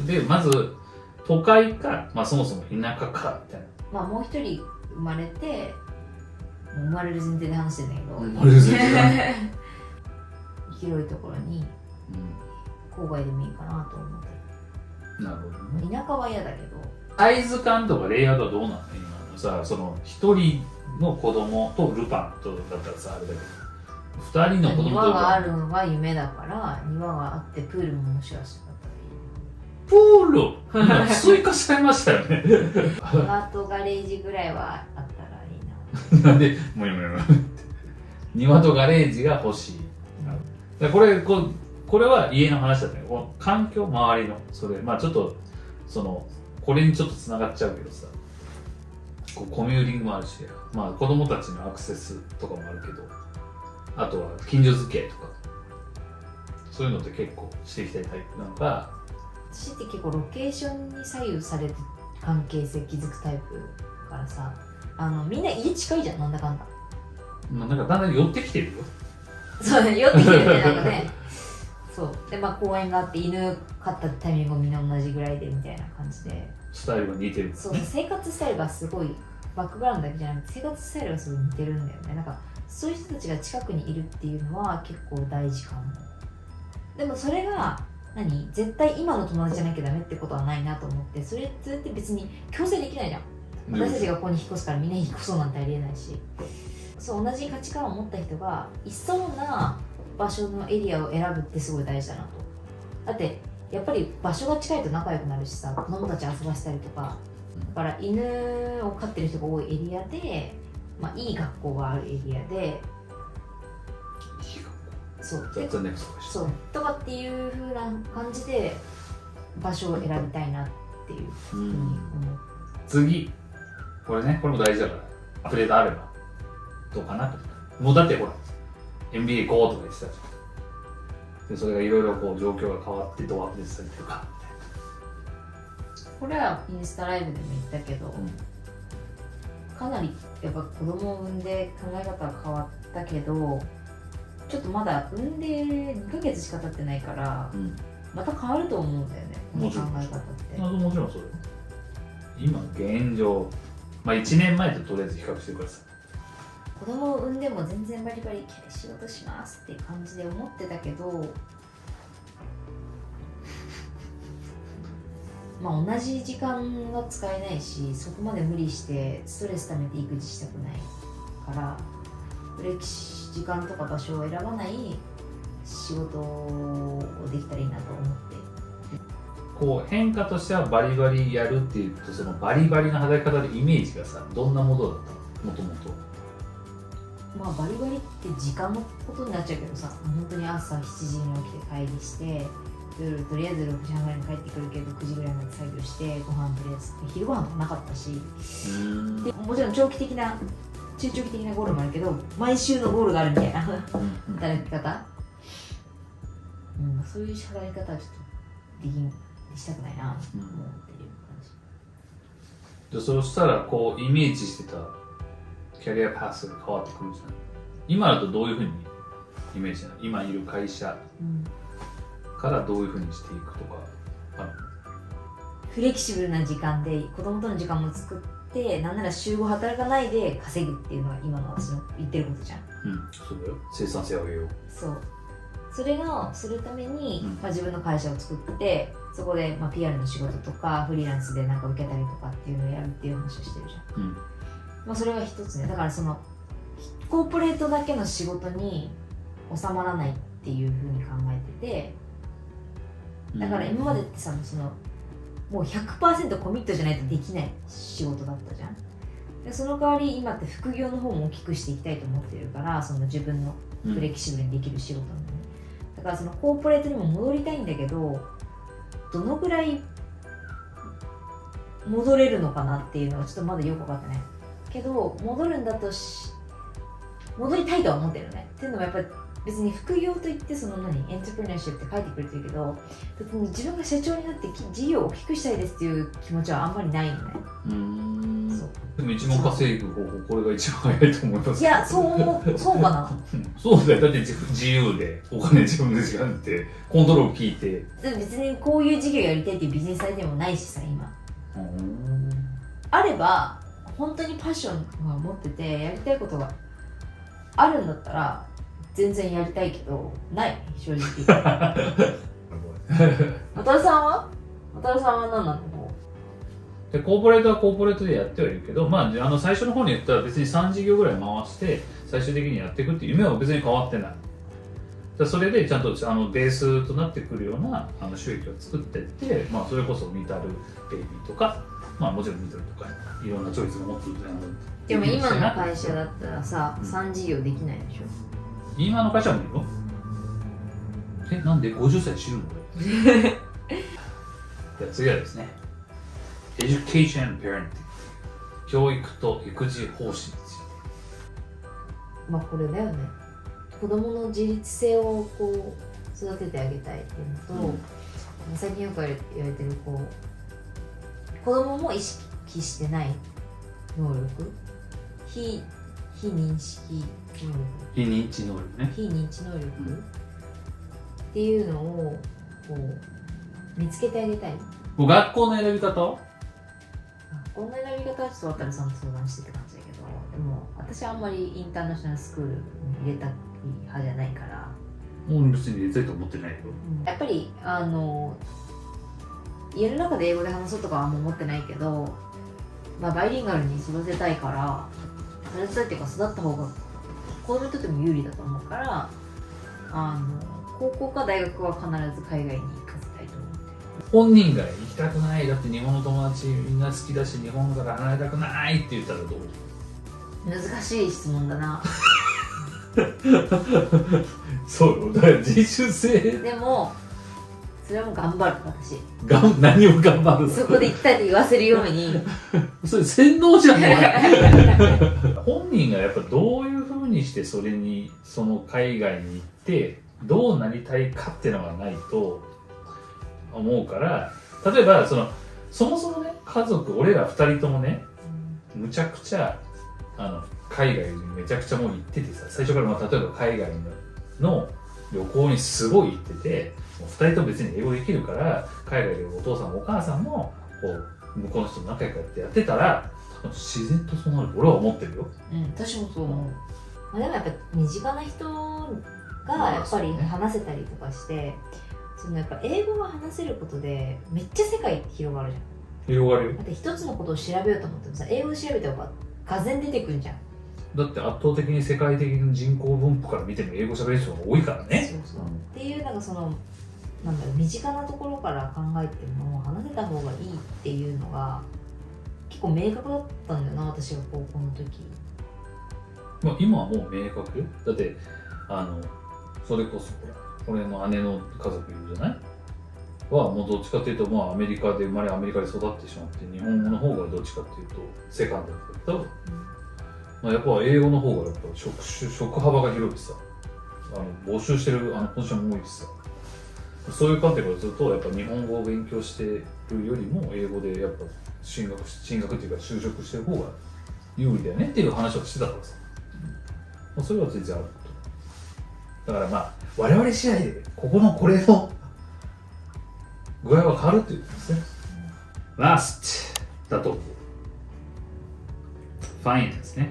でまず都会か、そもそも田舎かみたいな。もう一人生まれて、生まれる前提で話してんだけど、生まれる前提だね広いところに郊外でもいいかなと思って。なるほどね。田舎は嫌だけど、サイズ感とかレイアウトはどうなの今のさ、その一人の子供とルパンとだったらさ、あれだけど二人の子供と庭があるのが夢だから、庭があってプールももしかしたかったプール今追加されましたよねらいい。庭とガレージぐらいはあったらいいな。なんでもやもやもや庭とガレージが欲しい。これは家の話だったよ。この環境周りのそれちょっとこれにちょっとつながっちゃうけどさ、コミューティングもあるし、子供たちのアクセスとかもあるけど、あとは近所付き合いとか、そういうのって結構していきたいタイプなのか。私って結構ロケーションに左右されて関係性築くタイプだからさ、みんな家近いじゃん、なんだかんだ。なんかだんだん寄ってきてるよ。そうね、寄ってきてるね、なんかね。そうで、公園があって犬飼ったタイミングもみんな同じぐらいでみたいな感じで、スタイルが似てる。そう、生活スタイルがすごい、バックグラウンドだけじゃなくて生活スタイルがすごい似てるんだよね。なんかそういう人たちが近くにいるっていうのは結構大事かも。でもそれが絶対今の友達じゃなきゃダメってことはないなと思って、それって別に強制できないじゃん。私たちがここに引っ越すからみんな引っ越そうなんてありえないし、そう同じ価値観を持った人がいそうな場所のエリアを選ぶってすごい大事だなと。だってやっぱり場所が近いと仲良くなるしさ、子供たち遊ばせたりとか、だから犬を飼ってる人が多いエリアで、いい学校があるエリアで、そうとかっていう風な感じで場所を選びたいなっていうふうに思う。次これも大事だから、アップデートあればどうかなと。もうだってほら NBA 行こうとか言ってたじゃん。でそれがいろいろ状況が変わってどうアップデートされてるかみたいな。これはインスタライブでも言ったけど、かなりやっぱ子供を産んで考え方が変わったけど、ちょっとまだ産んで2ヶ月しか経ってないから、また変わると思うんだよね、この考え方って。もちろんそうよ。今現状、1年前ととりあえず比較してください。子供を産んでも全然バリバリ仕事しますって感じで思ってたけど、同じ時間は使えないし、そこまで無理してストレス溜めて育児したくないから、フレキシ時間とか場所を選ばない仕事をできたらいいなと思って。変化としてはバリバリやるっていうと、そのバリバリの働き方のイメージがさ、どんなものだったの、もともと。バリバリって時間のことになっちゃうけどさ、本当に朝7時に起きて会議して、夜とりあえず6時半ぐらいに帰ってくるけど9時ぐらいまで作業して、ご飯とりあえず昼ご飯とかなかったし、でもちろん中長期的なゴールもあるけど、毎週のゴールがあるみたいな働き方、そういう働き方はちょっとしたくないなと思ってる感じ。でそうしたらイメージしてたキャリアパスが変わってくるじゃん。今だとどういうふうにイメージなの？今いる会社からどういうふうにしていくとかある？フレキシブルな時間で子供との時間も作って、なんなら週5働かないで稼ぐっていうのが今の私の言ってることじゃん。そうだよ。生産性を上げよう。そう。それをするために、自分の会社を作って、そこで、PR の仕事とかフリーランスでなんか受けたりとかっていうのをやるっていう話をしてるじゃん。それが一つね。だからコーポレートだけの仕事に収まらないっていうふうに考えてて、だから今までってさ、もう 100% コミットじゃないとできない仕事だったじゃん。でその代わり今って副業の方も大きくしていきたいと思ってるから、自分のフレキシブルにできる仕事なのね。だからコーポレートにも戻りたいんだけど、どのぐらい戻れるのかなっていうのはちょっとまだよく分かってないけど、戻るんだと戻りたいとは思ってるね。っていうのもやっぱり別に副業といってエントプレナーシップって書いてくれてるけど、別に自分が社長になって事業を大きくしたいですっていう気持ちはあんまりないのね。そうでも一番稼ぐ方法、これが一番早いと思います。いやそうかな。そうだよ。だって自由でお金自分で時間ってコントロール聞いて。でも別にこういう事業やりたいっていうビジネスアイデアもないしさ今。あれば本当にパッションが持っててやりたいことがあるんだったら全然やりたいけどない正直。渡るさんは何なの？でコーポレートはコーポレートでやってはいるけど、まあ、最初の方に言ったら別に3事業ぐらい回して最終的にやっていくっていう夢は別に変わってない。それでちゃんとベースとなってくるような収益を作っていって、まあ、それこそミタルベイビーとか、まあ、もちろんミタルとかいろんなチョイスが持ってるでも今の会社だったらさ、3事業できないでしょ。今の会社もいるの？なんで50歳死ぬの？じゃあ次はですね、Education and Parenting、 教育と育児方針について。まあこれだよね。子供の自立性をこう育ててあげたいっていうのと、最近よく言われてる子供も意識してない能力、非認識能力、非認知能力ね。非認知能力っていうのをこう見つけてあげたい。学校の選び方は？学校の選び方はちょっと渡さんと相談してって感じだけど、でも私はあんまりインターナショナルスクールに入れたい派じゃないから。もう別に入れたいと思ってないよ。やっぱり家の中で英語で話そうとかはあんま思ってないけど、まあ、バイリンガルに育てたいから育てたいっていうか育った方が子供にとっても有利だと思うから、高校か大学は必ず海外に行かせたいと思って。本人が行きたくない、だって日本の友達みんな好きだし日本から離れたくないって言ったらどう？難しい質問だな。そうよ、だから自主性。でもそれはもう頑張る私。何を頑張るの？そこで行きたいって言わせるように。それ洗脳じゃん。本人がやっぱどういうふうにしてその海外に行ってどうなりたいかっていうのがないと思うから、例えばそもそもね、家族俺ら2人ともね、むちゃくちゃ海外にめちゃくちゃもう行っててさ、最初から例えば海外の旅行にすごい行ってて、2人とも別に英語できるから海外でお父さんお母さんもこう向こうの人と仲良くやってたら自然とそうなると俺は思ってるよ。私もそう思う。まあ、でもやっぱ身近な人がやっぱり話せたりとかして、やっぱ英語が話せることでめっちゃ世界って広がるじゃん。広がるよ。だって一つのことを調べようと思ってもさ、英語で調べた方ががぜん出てくるじゃん。だって圧倒的に世界的な人口分布から見ても英語喋る人が多いからね。そうっていうなんだろう、身近なところから考えても話せた方がいいっていうのが結構明確だったんだよな、私が高校の時。まあ今はもう明確よ。だってそれこそ俺の姉の家族いるじゃないはもうどっちかというと、まあアメリカで生まれアメリカで育ってしまって日本語の方がどっちかっていうとセカンドだったけど、まあ、やっぱ英語の方がやっぱ職幅が広いしさ、募集してるポジションも多いしさ、そういう観点からするとやっぱ日本語を勉強してるよりも英語でやっぱ進学っていうか就職してる方が有利だよねっていう話をしてたからさ、まあ、それは全然あると。だからまあ我々次第でこれの具合は変わるっていうことですね。ラストだとファイナンスね。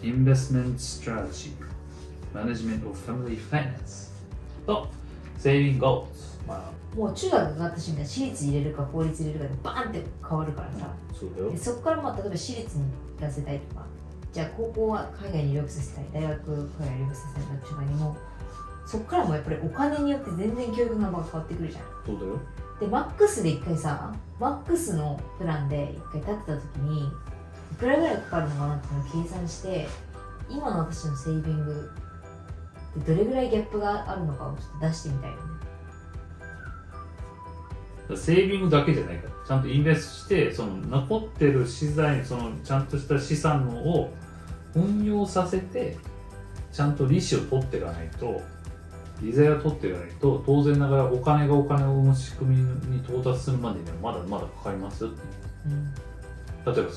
Investment Strategy Management of Family Finance と Saving Goals、もう中学が上がった瞬間私立入れるか公立入れるかでバーンって変わるからさ、そうだよ。でそこから例えば私立に行かせたいとか、じゃあ高校は海外に留学させたい、大学海外に留学させたいとかにもそこからもやっぱりお金によって全然教育の幅が変わってくるじゃん。そうだよ。でマックスで一回さ、マックスのプランで一回立ってた時にいくらぐらいかかるのかなっていうのを計算して、今の私のセービングでどれぐらいギャップがあるのかをちょっと出してみたいよね。セービングだけじゃないから、ちゃんとインベストして残ってる資材、ちゃんとした資産を運用させてちゃんと利子を取っていかないと、利材を取っていかないと当然ながらお金を生む仕組みに到達するまでにはまだまだかかりますよっていう、例えば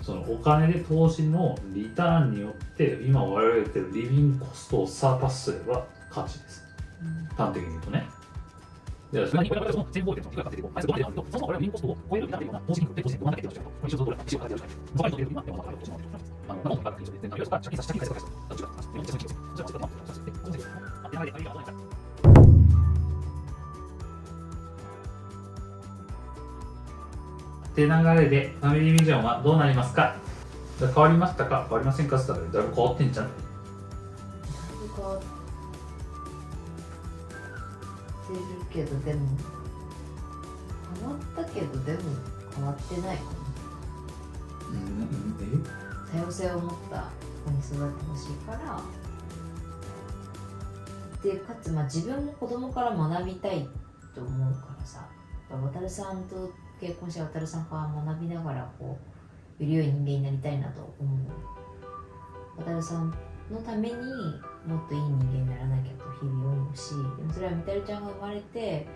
そのお金で投資のリターンによって今我々が言ってるリビングコストをサーパスすれば価値です。端的に言うとね。で、それに我々がその全方位でいくらかっていうと、あいつ5万であると、その我々はリビングコストを超えるようになるような投資金額で投資で5万だけで投資すると、これ一応どれか1をかけてるじゃない。そこにとって今でもまだ投資もあると。なんか借金とか借金返すとか、どっちかっていうと、じゃあちょっと待ってください。って流れでファミリービジョンはどうなりますか？変わりましたか変わりませんかって言ったらだいぶ変わってんじゃん。だいぶ変わってるけど、でも変わったけどでも変わってないかな。多様性を持った子に育ってほしいからで、かつ自分も子供から学びたいと思うからさ、渡さんと結婚して渡さんから学びながらこうより良い人間になりたいなと思う。渡さんのためにもっといい人間にならなきゃと日々思うし、でもそれはみたるちゃんが生まれて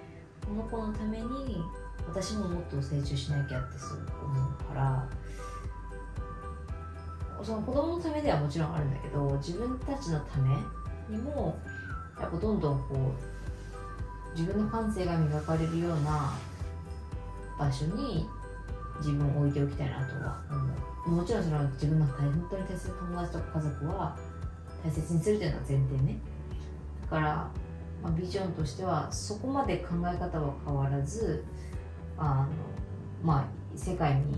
この子のために私ももっと成長しなきゃってすごく思うから、その子供のためではもちろんあるんだけど、自分たちのためにもやっぱどんどんこう自分の感性が磨かれるような場所に自分を置いておきたいなとは思う。もちろんその自分の本当に大切な友達とか家族は大切にするというのは前提ね。だから、ビジョンとしてはそこまで考え方は変わらず、世界に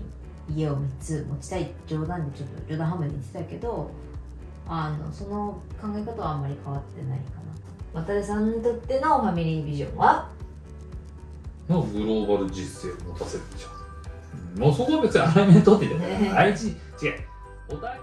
家を3つ持ちたい、冗談でちょっと冗談半分で言ってたけど、その考え方はあんまり変わってないかな。渡さんにとってのファミリービジョンはのグローバル実践を持たせるでしょ。もうそこは別にアライメントって言ってない。違う。お互い